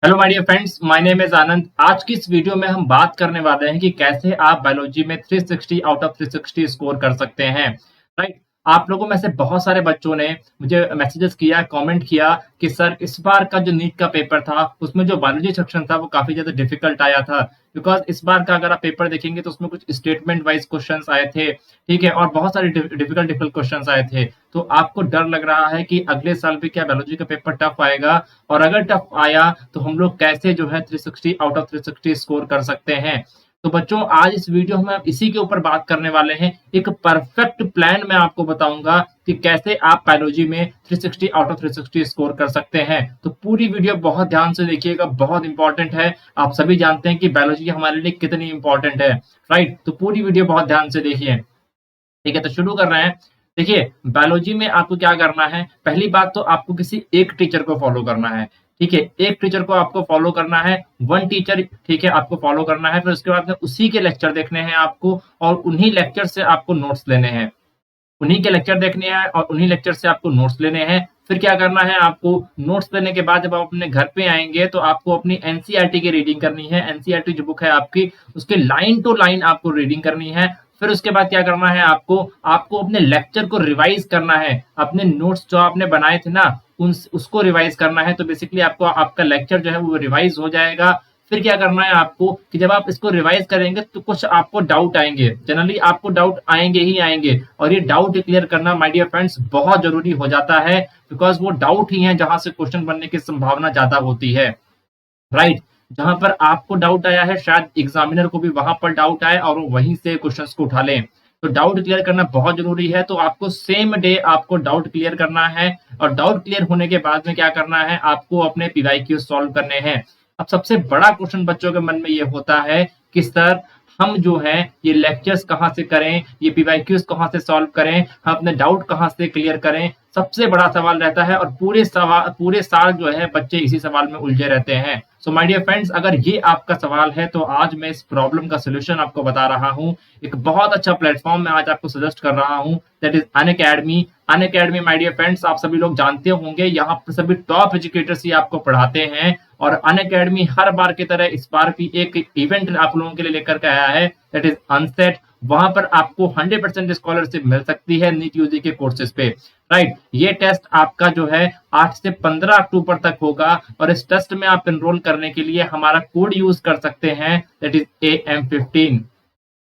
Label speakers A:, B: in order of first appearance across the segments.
A: Hello my dear friends, my name is Anand. आज की इस वीडियो में हम बात करने वाले हैं कि कैसे आप बायोलॉजी में 360 आउट ऑफ 360 स्कोर कर सकते हैं। राइट। आप लोगों में से बहुत सारे बच्चों ने मुझे मैसेजेस किया, कमेंट किया कि सर इस बार का जो नीट का पेपर था उसमें जो बायोलॉजी सेक्शन था वो काफी ज्यादा डिफिकल्ट आया था। बिकॉज इस बार का अगर आप पेपर देखेंगे तो उसमें कुछ स्टेटमेंट वाइज क्वेश्चंस आए थे। ठीक है, और बहुत सारे डिफिकल्ट डिफिकल्ट क्वेश्चंस आए थे। तो आपको डर लग रहा है कि अगले साल भी क्या बायोलॉजी का पेपर टफ आएगा, और अगर टफ आया तो हम लोग कैसे जो है 360 आउट ऑफ 360 स्कोर कर सकते हैं। तो बच्चों, आज इस वीडियो में हम इसी के ऊपर बात करने वाले हैं। एक परफेक्ट प्लान मैं आपको बताऊंगा कि कैसे आप बायोलॉजी में 360 आउट ऑफ 360 स्कोर कर सकते हैं। तो पूरी वीडियो बहुत ध्यान से देखिएगा, बहुत इंपॉर्टेंट है। आप सभी जानते हैं कि बायोलॉजी हमारे लिए कितनी इंपॉर्टेंट है। राइट, तो पूरी वीडियो बहुत ध्यान से देखिए। ठीक है, तो शुरू कर रहे हैं। देखिए, बायोलॉजी में आपको क्या करना है। पहली बात तो आपको किसी एक टीचर को फॉलो करना है। ठीक है, एक टीचर को आपको फॉलो करना है, वन टीचर। ठीक है, आपको फॉलो करना है। फिर उसके बाद में उसी के लेक्चर देखने हैं आपको, और उन्हीं लेक्चर से आपको नोट्स लेने हैं। उन्हीं के लेक्चर देखने हैं और उन्हीं लेक्चर से आपको नोट्स लेने हैं। फिर क्या करना है आपको, नोट्स लेने के बाद जब आप अपने घर पे आएंगे तो आपको अपनी एनसीईआरटी की रीडिंग करनी है। एनसीईआरटी जो बुक है आपकी, उसके लाइन टू लाइन आपको रीडिंग करनी है। फिर उसके बाद क्या करना है आपको, आपको अपने लेक्चर को रिवाइज करना है। अपने नोट्स जो आपने बनाए थे ना, उन उसको रिवाइज करना है। तो बेसिकली आपको आपका लेक्चर जो है वो रिवाइज हो जाएगा। फिर क्या करना है आपको कि जब आप इसको रिवाइज करेंगे तो कुछ आपको डाउट आएंगे। जनरली आपको डाउट आएंगे ही आएंगे, और ये डाउट क्लियर करना माय डियर फ्रेंड्स बहुत जरूरी हो जाता है। बिकॉज वो डाउट ही है जहां से क्वेश्चन बनने की संभावना ज्यादा होती है। राइट। जहां पर आपको डाउट आया है, शायद एग्जामिनर को भी वहां पर डाउट आए और वो वहीं से क्वेश्चंस को उठा लें। तो डाउट क्लियर करना बहुत जरूरी है। तो आपको सेम डे आपको डाउट क्लियर करना है, और डाउट क्लियर होने के बाद में क्या करना है, आपको अपने पीवाईक्यू सॉल्व करने हैं। अब सबसे बड़ा क्वेश्चन बच्चों के मन में ये होता है कि सर हम जो है ये लेक्चर्स कहाँ से करें, ये पीवाईक्यूज कहाँ से सॉल्व करें, हम अपने डाउट कहाँ से क्लियर करें। सबसे बड़ा सवाल रहता है, और पूरे साल जो है बच्चे इसी सवाल में उलझे रहते हैं। सो माय डियर फ्रेंड्स, अगर ये आपका सवाल है तो आज मैं इस प्रॉब्लम का सोल्यूशन आपको बता रहा हूँ। एक बहुत अच्छा प्लेटफॉर्म मैं आज आपको सजेस्ट कर रहा हूँ, that is Unacademy. Unacademy my dear friends, आप सभी लोग जानते होंगे, यहाँ पर सभी टॉप एजुकेटर्स ही आपको पढ़ाते हैं। और अनअकैडमी हर बार की तरह इस बार भी एक इवेंट आप लोगों के लिए लेकर के आया है, दैट इज अनसेट। वहां पर आपको 100% स्कॉलरशिप मिल सकती है नीट यूजी के कोर्सेज पे। राइट। ये टेस्ट आपका जो है 8 से 15 अक्टूबर तक होगा, और इस टेस्ट में आप एनरोल करने के लिए हमारा कोड यूज कर सकते हैं, that is AM15।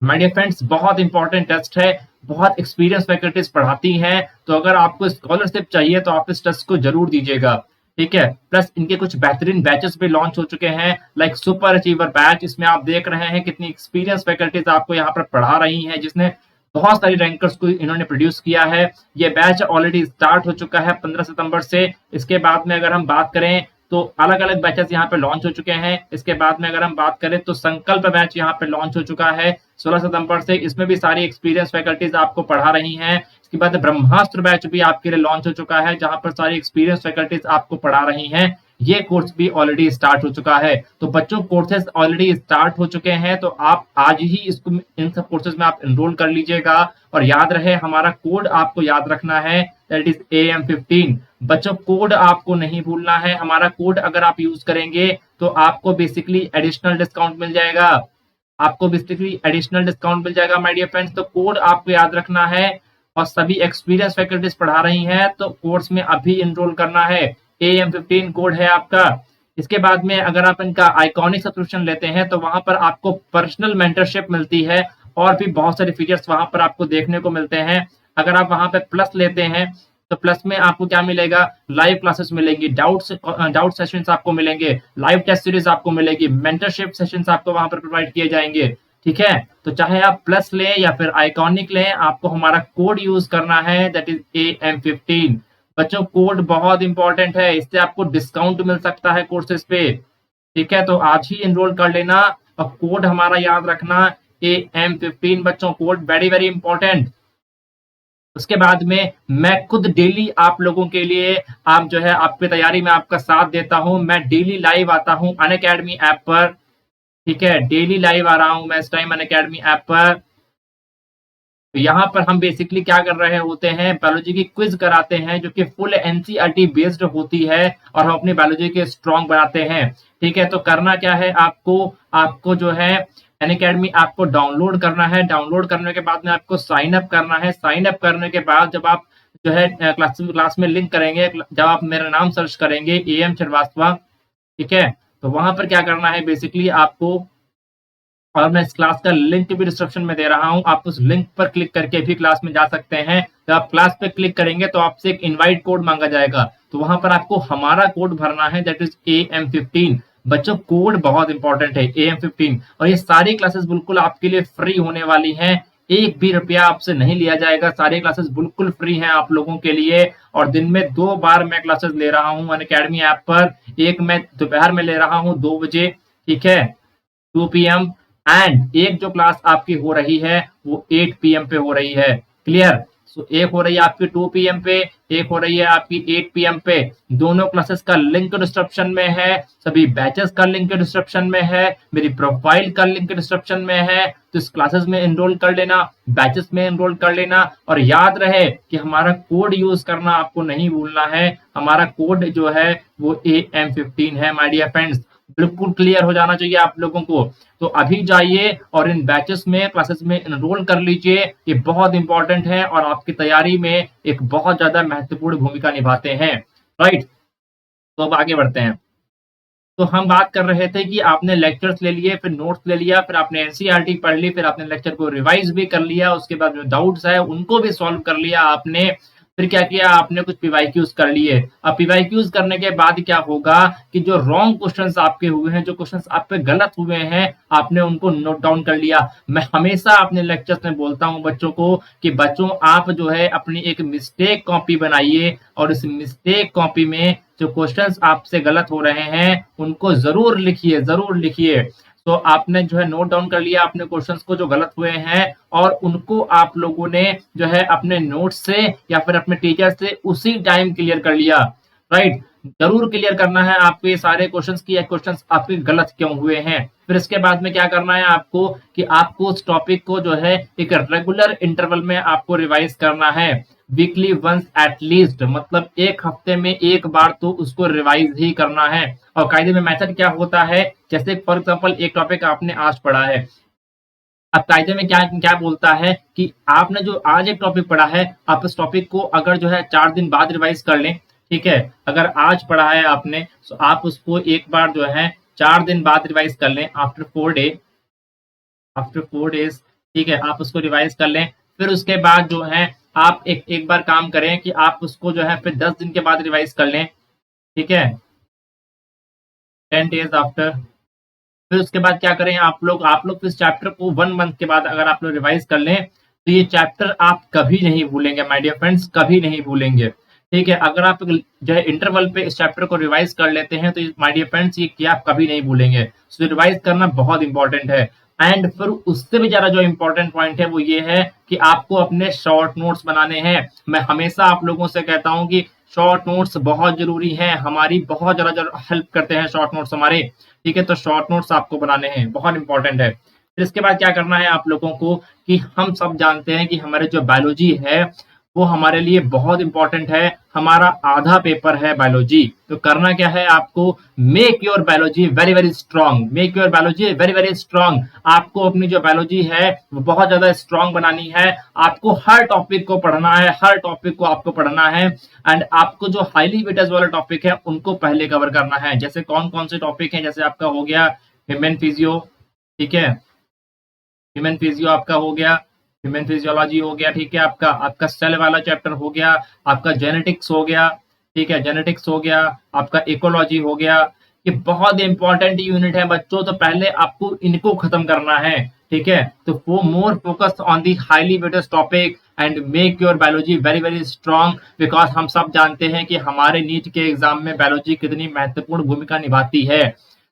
A: My dear friends, बहुत इंपॉर्टेंट टेस्ट है। बहुत एक्सपीरियंस फैकल्टीज पढ़ाती हैं। तो अगर आपको स्कॉलरशिप चाहिए तो आप इस टेस्ट को जरूर दीजिएगा। ठीक है, प्लस इनके कुछ बेहतरीन बैचेस भी लॉन्च हो चुके हैं, लाइक सुपर अचीवर बैच। इसमें आप देख रहे हैं कितनी एक्सपीरियंस फैकल्टीज आपको यहाँ पर पढ़ा रही हैं, जिसने बहुत सारी रैंकर्स को इन्होंने प्रोड्यूस किया है। ये बैच ऑलरेडी स्टार्ट हो चुका है 15 सितंबर से। इसके बाद में अगर हम बात करें तो अलग अलग बैचेस यहाँ पे लॉन्च हो चुके हैं। इसके बाद में अगर हम बात करें तो संकल्प बैच यहाँ पे लॉन्च हो चुका है 16 सितंबर से। इसमें भी सारी एक्सपीरियंस फैकल्टीज आपको पढ़ा रही हैं। इसके बाद ब्रह्मास्त्र बैच भी आपके लिए लॉन्च हो चुका है, जहां पर सारी एक्सपीरियंस फैकल्टीज आपको पढ़ा रही हैं। ये कोर्स भी ऑलरेडी स्टार्ट हो चुका है। तो बच्चों, कोर्सेज ऑलरेडी स्टार्ट हो चुके हैं, तो आप आज ही इसको इन सब कोर्सेज में आप एनरोल कर लीजिएगा। और याद रहे, हमारा कोड आपको याद रखना है, दैट इज AM15। बच्चों, कोड आपको नहीं भूलना है। हमारा कोड अगर आप यूज करेंगे तो आपको बेसिकली एडिशनल डिस्काउंट मिल जाएगा। My dear friends. तो कोड आपको याद रखना है, और सभी एक्सपीरियंस फैकल्टीज पढ़ा रही हैं तो कोर्स में अभी इनरोल करना है। AM15 कोड है आपका। इसके बाद में अगर आप इनका आइकॉनिक सब्सक्रिप्शन लेते हैं तो वहां पर आपको पर्सनल मेंटरशिप मिलती है, और भी बहुत सारे फीचर्स वहां पर आपको देखने को मिलते हैं। अगर आप वहां पर प्लस लेते हैं तो प्लस में आपको क्या मिलेगा, लाइव क्लासेस मिलेंगी, डाउट सेशंस आपको मिलेंगे, लाइव टेस्ट सीरीज आपको मिलेगी, मेंटरशिप सेशंस आपको वहां पर प्रोवाइड किए जाएंगे। ठीक है, तो चाहे आप प्लस लें या फिर आइकॉनिक लें, आपको हमारा कोड यूज करना है, दैट इज AM15। बच्चों, कोड बहुत इंपॉर्टेंट है, इससे आपको डिस्काउंट मिल सकता है कोर्सेज पे। ठीक है, तो आज ही एनरोल कर लेना, और कोड हमारा याद रखना, AM15। बच्चों, कोड वेरी वेरी इंपॉर्टेंट। उसके बाद में मैं खुद डेली आप लोगों के लिए, आप जो है आपकी तैयारी में आपका साथ देता हूं। मैं डेली लाइव आता हूं अनअकैडमी ऐप पर। ठीक है, डेली लाइव आ रहा हूं मैं इस टाइम अनअकैडमी ऐप पर। तो यहाँ पर हम बेसिकली क्या कर रहे होते हैं, बायोलॉजी की क्विज कराते हैं जो कि फुल एनसीईआरटी बेस्ड होती है और हम अपनी बायोलॉजी के स्ट्रॉन्ग बनाते हैं। ठीक है, तो करना क्या है आपको, आपको जो है अनअकैडमी आपको डाउनलोड करना है। डाउनलोड करने के बाद में आपको साइन अप करना है। साइन अप करने के बाद जब आप जो है क्लास में लिंक करेंगे, जब आप मेरा नाम सर्च करेंगे AM श्रीवास्तव, ठीक है, तो वहां पर क्या करना है बेसिकली आपको, और मैं इस क्लास का लिंक भी डिस्क्रिप्शन में दे रहा हूं, आप उस लिंक पर क्लिक करके भी क्लास में जा सकते हैं। जब आप क्लास पे क्लिक करेंगे तो आपसे एक इनवाइट कोड मांगा जाएगा, तो वहां पर आपको हमारा कोड भरना है, दैट इज AM15। बच्चों कोड बहुत इंपॉर्टेंट है, AM15। और ये सारी क्लासेस बिल्कुल आपके लिए फ्री होने वाली हैं, एक भी रुपया आपसे नहीं लिया जाएगा। सारी क्लासेस बिल्कुल फ्री हैं आप लोगों के लिए। और दिन में 2 बार मैं क्लासेस ले रहा हूँ अनअकैडमी ऐप पर। एक मैं दोपहर में ले रहा हूँ 2 बजे, ठीक है, 2 PM, एंड एक जो क्लास आपकी हो रही है वो 8 PM पे हो रही है। क्लियर? सो एक हो रही है आपकी 2 PM पे, एक हो रही है आपकी 8 PM पे। दोनों क्लासेस का लिंक डिस्क्रिप्शन में है, सभी बैचेस का लिंक डिस्क्रिप्शन में है, मेरी प्रोफाइल का लिंक डिस्क्रिप्शन में है। तो इस क्लासेस में एनरोल कर लेना, बैचेस में एनरोल कर लेना। और याद रहे कि हमारा कोड यूज करना आपको नहीं भूलना है। हमारा कोड जो है वो AM15 है माय डियर फ्रेंड्स। बिल्कुल क्लियर हो जाना चाहिए आप लोगों को। तो अभी जाइए और इन बैचेस में क्लासेस में एनरोल कर लीजिए, ये बहुत इंपॉर्टेंट है और आपकी तैयारी में एक बहुत ज्यादा महत्वपूर्ण भूमिका निभाते हैं। राइट, तो अब आगे बढ़ते हैं। तो हम बात कर रहे थे कि आपने लेक्चर्स ले लिए, फिर नोट्स ले लिया, फिर आपने एनसीईआरटी पढ़ ली, फिर आपने लेक्चर को रिवाइज भी कर लिया, उसके बाद जो डाउट्स है उनको भी सॉल्व कर लिया आपने। फिर क्या किया आपने, कुछ पीवाईक्यूज कर लिए। अब पीवाईक्यूज करने के बाद क्या होगा कि जो रॉन्ग क्वेश्चंस आपके हुए हैं, जो क्वेश्चंस आप पे गलत हुए हैं, आपने उनको नोट डाउन कर लिया। मैं हमेशा अपने लेक्चर्स में बोलता हूं बच्चों को कि बच्चों आप जो है अपनी एक मिस्टेक कॉपी बनाइए और इस मिस्टेक कॉपी में जो क्वेश्चंस आपसे गलत हो रहे हैं उनको जरूर लिखिए, जरूर लिखिए। तो आपने जो है नोट डाउन कर लिया अपने क्वेश्चंस को जो गलत हुए हैं, और उनको आप लोगों ने जो है अपने नोट से या फिर अपने टीचर से उसी टाइम क्लियर कर लिया। राइट, जरूर क्लियर करना है आपको ये सारे क्वेश्चंस की, क्वेश्चंस आपके गलत क्यों हुए हैं। फिर इसके बाद में क्या करना है आपको कि आपको उस टॉपिक को जो है एक रेगुलर इंटरवल में आपको रिवाइज करना है, वीकली वंस एटलीस्ट, मतलब एक हफ्ते में एक बार तो उसको रिवाइज ही करना है। और कायदे में मेथड क्या होता है, जैसे फॉर एग्जांपल एक टॉपिक आपने आज पढ़ा है, अब कायदे में क्या क्या बोलता है कि आपने जो आज एक टॉपिक पढ़ा है, आप इस टॉपिक को अगर जो है 4 दिन बाद रिवाइज कर लें, ठीक है, अगर आज पढ़ा है आपने तो आप उसको एक बार जो है 4 दिन बाद रिवाइज कर लें, आफ्टर 4 डेज, ठीक है, आप उसको रिवाइज कर लें। फिर उसके बाद जो है आप एक बार काम करें कि आप उसको जो है फिर 10 दिन के बाद रिवाइज कर लें, ठीक है, 10 डेज आफ्टर। फिर उसके बाद क्या करें आप लोग इस चैप्टर को 1 मंथ के बाद अगर आप लोग रिवाइज कर लें तो ये चैप्टर आप कभी नहीं भूलेंगे माय डियर फ्रेंड्स, कभी नहीं भूलेंगे। ठीक है, अगर आप जो है इंटरवल पे इस चैप्टर को रिवाइज कर लेते हैं तो माय डियर फ्रेंड्स ये क्या आप कभी नहीं भूलेंगे। सो रिवाइज करना बहुत इंपॉर्टेंट है। एंड फिर उससे भी ज्यादा जो इंपॉर्टेंट पॉइंट है वो ये है कि आपको अपने शॉर्ट नोट्स बनाने हैं। मैं हमेशा आप लोगों से कहता हूं कि शॉर्ट नोट्स बहुत जरूरी हैं, हमारी बहुत ज्यादा हेल्प करते हैं शॉर्ट नोट्स हमारे। ठीक है, तो शॉर्ट नोट्स आपको बनाने हैं, बहुत इंपॉर्टेंट है। फिर इसके बाद क्या करना है आप लोगों को कि हम सब जानते हैं कि हमारे जो बायोलॉजी है वो हमारे लिए बहुत इंपॉर्टेंट है, हमारा आधा पेपर है बायोलॉजी। तो करना क्या है आपको, make your biology very very strong, make your biology very very strong. आपको अपनी जो बायोलॉजी है वो बहुत ज्यादा स्ट्रांग बनानी है। आपको हर टॉपिक को पढ़ना है, हर टॉपिक को आपको पढ़ना है। एंड आपको जो हाईली वेटेज वाले टॉपिक है उनको पहले कवर करना है। जैसे कौन कौन से टॉपिक हैं, जैसे आपका हो गया ह्यूमन फिजियो, ठीक है, ह्यूमन फिजियो आपका हो गया, ह्यूमन फिजियोलॉजी हो गया, ठीक है, आपका आपका सेल वाला चैप्टर हो गया, आपका जेनेटिक्स हो गया, ठीक है, जेनेटिक्स हो गया, आपका इकोलॉजी हो गया। ये बहुत इंपॉर्टेंट यूनिट है बच्चों, तो पहले आपको इनको खत्म करना है। ठीक है, तो वो more focus on the highly weighted topic and make your biology very very strong, because हम सब जानते हैं कि हमारे नीट के एग्जाम में बायोलॉजी कितनी महत्वपूर्ण भूमिका निभाती है।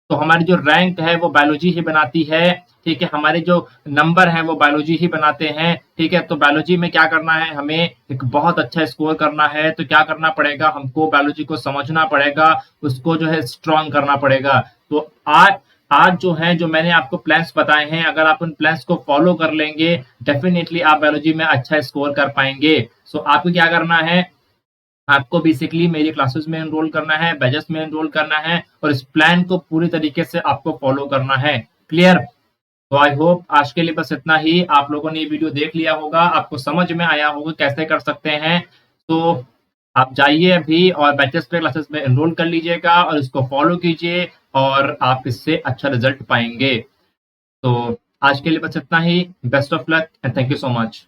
A: तो हमारी जो रैंक है वो बायोलॉजी ही बनाती है। ठीक है, हमारे जो नंबर हैं वो बायोलॉजी ही बनाते हैं। ठीक है, तो बायोलॉजी में क्या करना है, हमें एक बहुत अच्छा स्कोर करना है। तो क्या करना पड़ेगा, हमको बायोलॉजी को समझना पड़ेगा, उसको जो है स्ट्रांग करना पड़ेगा। तो आज आज जो है, जो मैंने आपको प्लान्स बताए हैं, अगर आप उन प्लान्स को फॉलो कर लेंगे, डेफिनिटली आप बायोलॉजी में अच्छा स्कोर कर पाएँगे। सो आपको क्या करना है, आपको बेसिकली मेरी क्लासेस में एनरोल करना है, बैचेस में एनरोल करना है और इस प्लान को पूरी तरीके से आपको फॉलो करना है। क्लियर? तो आई होप आज के लिए बस इतना ही। आप लोगों ने ये वीडियो देख लिया होगा, आपको समझ में आया होगा कैसे कर सकते हैं। तो आप जाइए अभी और बैचेस पे क्लासेस में एनरोल कर लीजिएगा और इसको फॉलो कीजिए और आप इससे अच्छा रिजल्ट पाएँगे। तो आज के लिए बस इतना ही। Best of luck and thank you so much.